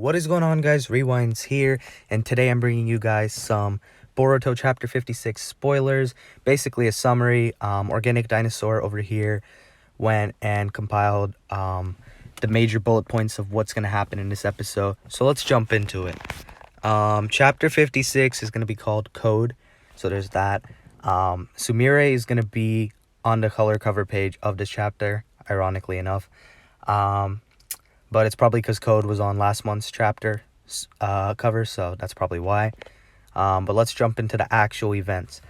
What is going on, guys? Rewinds here, and today I'm bringing you guys some Boruto Chapter 56 spoilers. Basically a summary. Organic Dinosaur over here went and compiled the major bullet points of what's going to happen in this episode. So let's jump into it. Chapter 56 is going to be called Code, so there's that. Sumire is going to be on the color cover page of this chapter, ironically enough. But it's probably because Code was on last month's chapter cover, so that's probably why. But let's jump into the actual events.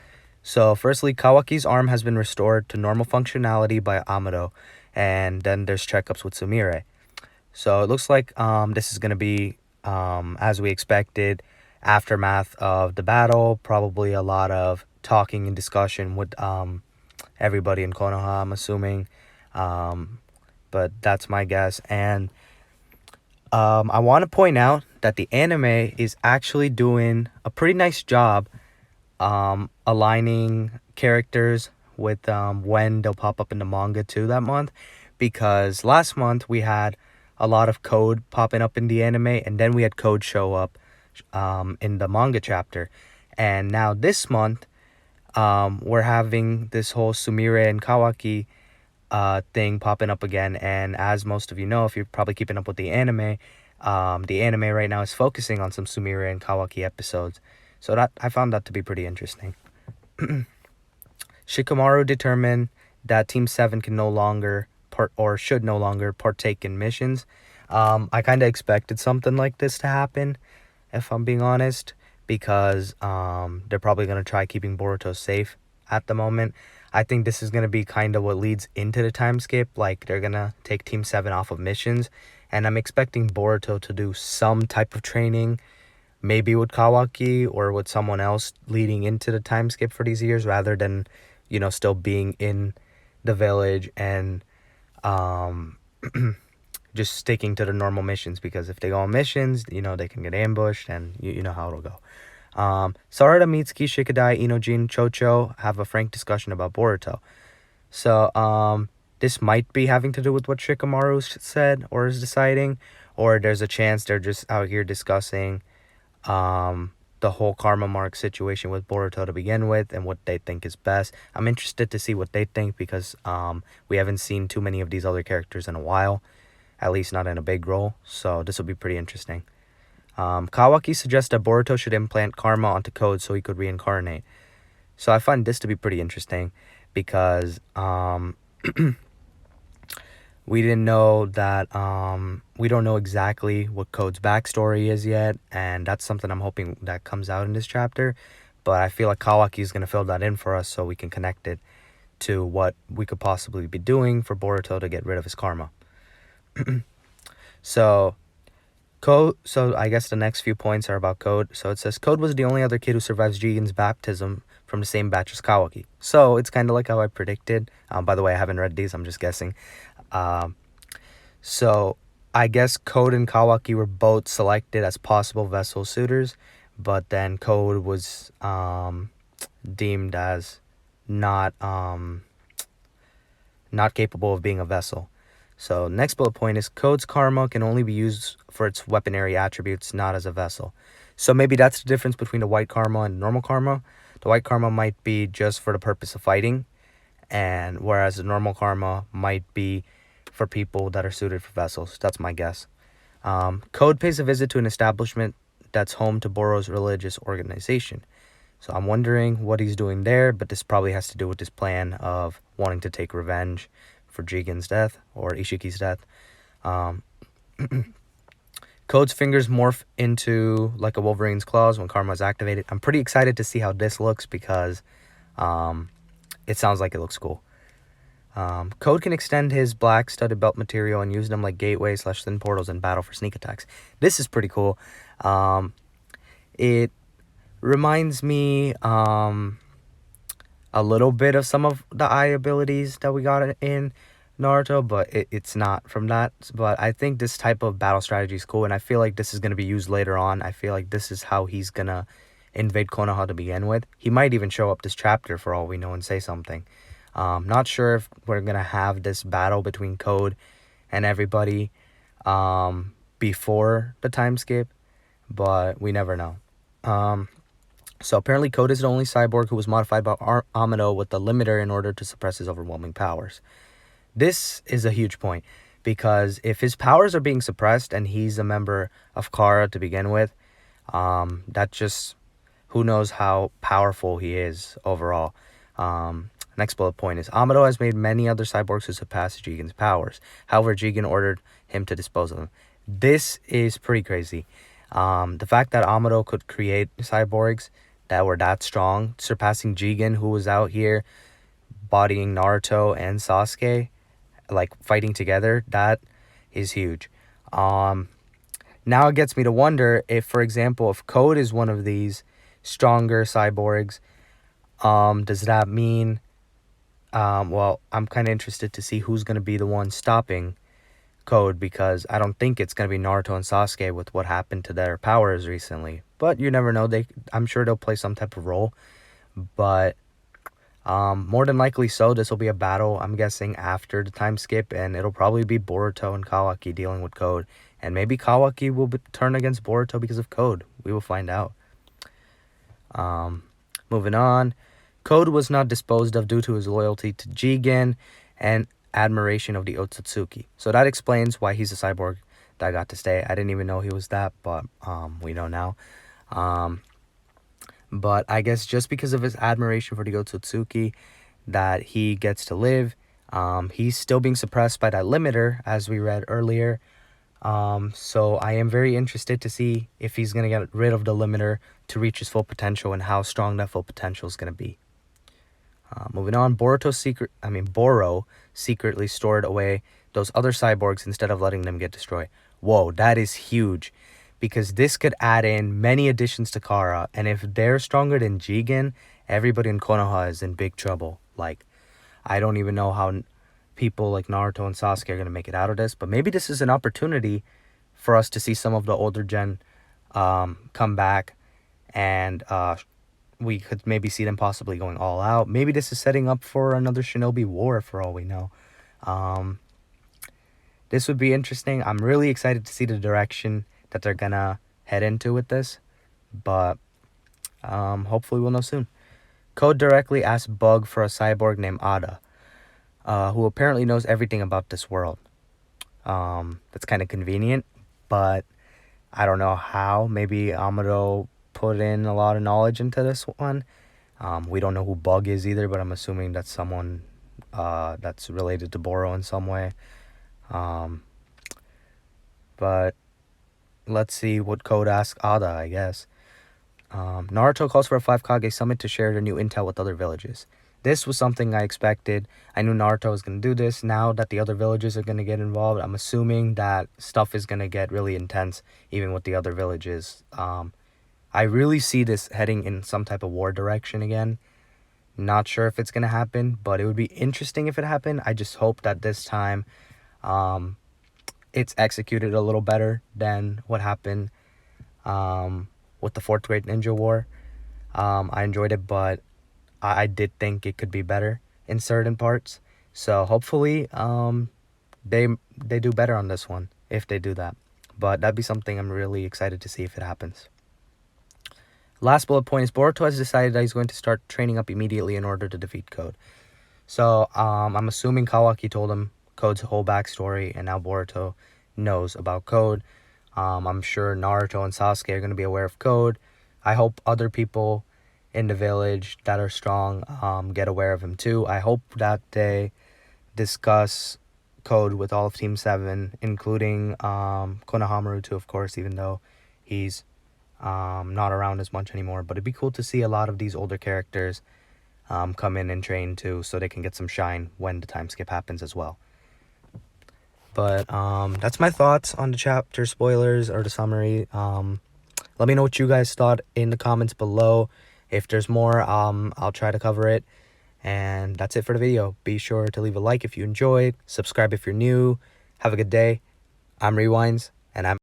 So firstly, Kawaki's arm has been restored to normal functionality by Amado, and then there's checkups with Sumire. So it looks like this is going to be, as we expected, aftermath of the battle, probably a lot of talking and discussion with everybody in Konoha, I'm assuming. But that's my guess. And I want to point out that the anime is actually doing a pretty nice job aligning characters with when they'll pop up in the manga too that month, because last month we had a lot of Code popping up in the anime, and then we had Code show up in the manga chapter. And now this month we're having this whole Sumire and Kawaki thing popping up again. And as most of you know, if you're probably keeping up with the anime right now is focusing on some Sumire and Kawaki episodes, so that I found that to be pretty interesting. Shikamaru determined that Team 7 can no longer should no longer partake in missions. I kind of expected something like this to happen, if I'm being honest, because they're probably going to try keeping Boruto safe at the moment. I think this is going to be kind of what leads into the time skip. Like, they're going to take Team 7 off of missions, and I'm expecting Boruto to do some type of training, maybe with Kawaki or with someone else leading into the time skip for these years, rather than, still being in the village and just sticking to the normal missions, because if they go on missions, they can get ambushed, and you know how it'll go. Sarada, Mitsuki, Shikadai, Inojin, Chocho have a frank discussion about Boruto. So, this might be having to do with what Shikamaru said or is deciding, or there's a chance they're just out here discussing the whole karma mark situation with Boruto to begin with and what they think is best. I'm interested to see what they think, because we haven't seen too many of these other characters in a while, at least not in a big role, so this will be pretty interesting. Kawaki suggests that Boruto should implant karma onto Code so he could reincarnate. So I find this to be pretty interesting, because we didn't know that, we don't know exactly what Code's backstory is yet, and that's something I'm hoping that comes out in this chapter. But I feel like Kawaki is going to fill that in for us so we can connect it to what we could possibly be doing for Boruto to get rid of his karma. So I guess the next few points are about Code. So it says, Code was the only other kid who survives Jigen's baptism from the same batch as Kawaki. So it's kind of like how I predicted. By the way, I haven't read these, I'm just guessing. So I guess Code and Kawaki were both selected as possible vessel suitors, but then Code was deemed as not capable of being a vessel. So next bullet point is, Code's karma can only be used for its weaponry attributes, not as a vessel. So maybe that's the difference between the white karma and normal karma. The white karma might be just for the purpose of fighting, and whereas the normal karma might be for people that are suited for vessels. That's my guess. Code pays a visit to an establishment that's home to Boro's religious organization. So I'm wondering what he's doing there, but this probably has to do with his plan of wanting to take revenge for Jigen's death, or Ishiki's death. Code's fingers morph into like a Wolverine's claws when karma is activated. I'm pretty excited to see how this looks, because it sounds like it looks cool. Code can extend his black studded belt material and use them like gateways/thin portals in battle for sneak attacks. This is pretty cool. It reminds me a little bit of some of the eye abilities that we got in Naruto, but it's not from that. But I think this type of battle strategy is cool, and I feel like this is going to be used later on. I feel like this is how he's going to invade Konoha to begin with. He might even show up this chapter for all we know and say something. Not sure if we're going to have this battle between Code and everybody before the time skip, but we never know. So apparently Code is the only cyborg who was modified by Amado with the limiter in order to suppress his overwhelming powers. This is a huge point, because if his powers are being suppressed and he's a member of Kara to begin with, that just, who knows how powerful he is overall. Next bullet point is, Amado has made many other cyborgs who surpass Jigen's powers. However, Jigen ordered him to dispose of them. This is pretty crazy. The fact that Amado could create cyborgs that were that strong, surpassing Jigen, who was out here bodying Naruto and Sasuke, like fighting together, that is huge. Now it gets me to wonder if, for example, if Code is one of these stronger cyborgs, does that mean, well, I'm kind of interested to see who's going to be the one stopping Code, because I don't think it's going to be Naruto and Sasuke with what happened to their powers recently. But you never know. I'm sure they'll play some type of role. But more than likely so, this will be a battle, I'm guessing, after the time skip, and it'll probably be Boruto and Kawaki dealing with Code. And maybe Kawaki will turn against Boruto because of Code. We will find out. Moving on. Code was not disposed of due to his loyalty to Jigen and admiration of the Otsutsuki. So that explains why he's a cyborg that got to stay. I didn't even know he was that, but we know now. But I guess just because of his admiration for the Otsutsuki that he gets to live. He's still being suppressed by that limiter, as we read earlier. So I am very interested to see if he's going to get rid of the limiter to reach his full potential and how strong that full potential is going to be. Moving on, Boro secretly stored away those other cyborgs instead of letting them get destroyed. Whoa, that is huge, because this could add in many additions to Kara, and if they're stronger than Jigen, everybody in Konoha is in big trouble. Like, I don't even know how people like Naruto and Sasuke are going to make it out of this, but maybe this is an opportunity for us to see some of the older gen come back, and we could maybe see them possibly going all out. Maybe this is setting up for another Shinobi War, for all we know. This would be interesting. I'm really excited to see the direction that they're gonna head into with this, but hopefully we'll know soon. Code directly asked Bug for a cyborg named Ada, who apparently knows everything about this world. That's kind of convenient, but I don't know how. Maybe Amado put in a lot of knowledge into this one. We don't know who Bug is either, but I'm assuming that's someone that's related to Boro in some way. But let's see what Code asks Ada, I guess. Naruto calls for a 5 Kage summit to share their new intel with other villages. This was something I expected. I knew Naruto was going to do this. Now that the other villages are going to get involved, I'm assuming that stuff is going to get really intense, even with the other villages. I really see this heading in some type of war direction again. Not sure if it's going to happen, but it would be interesting if it happened. I just hope that this time it's executed a little better than what happened with the 4th Great Ninja War. I enjoyed it, but I did think it could be better in certain parts. So hopefully they do better on this one, if they do that. But that'd be something I'm really excited to see if it happens. Last bullet point is, Boruto has decided that he's going to start training up immediately in order to defeat Code. So I'm assuming Kawaki told him Code's whole backstory, and now Boruto knows about Code. I'm sure Naruto and Sasuke are going to be aware of Code. I hope other people in the village that are strong get aware of him too. I hope that they discuss Code with all of Team 7, including Konohamaru too, of course, even though he's not around as much anymore. But it'd be cool to see a lot of these older characters come in and train too, so they can get some shine when the time skip happens as well. But that's my thoughts on the chapter spoilers, or the summary. Let me know what you guys thought in the comments below. If there's more, I'll try to cover it. And that's it for the video. Be sure to leave a like if you enjoyed. Subscribe if you're new. Have a good day. I'm Rewinds, and I'm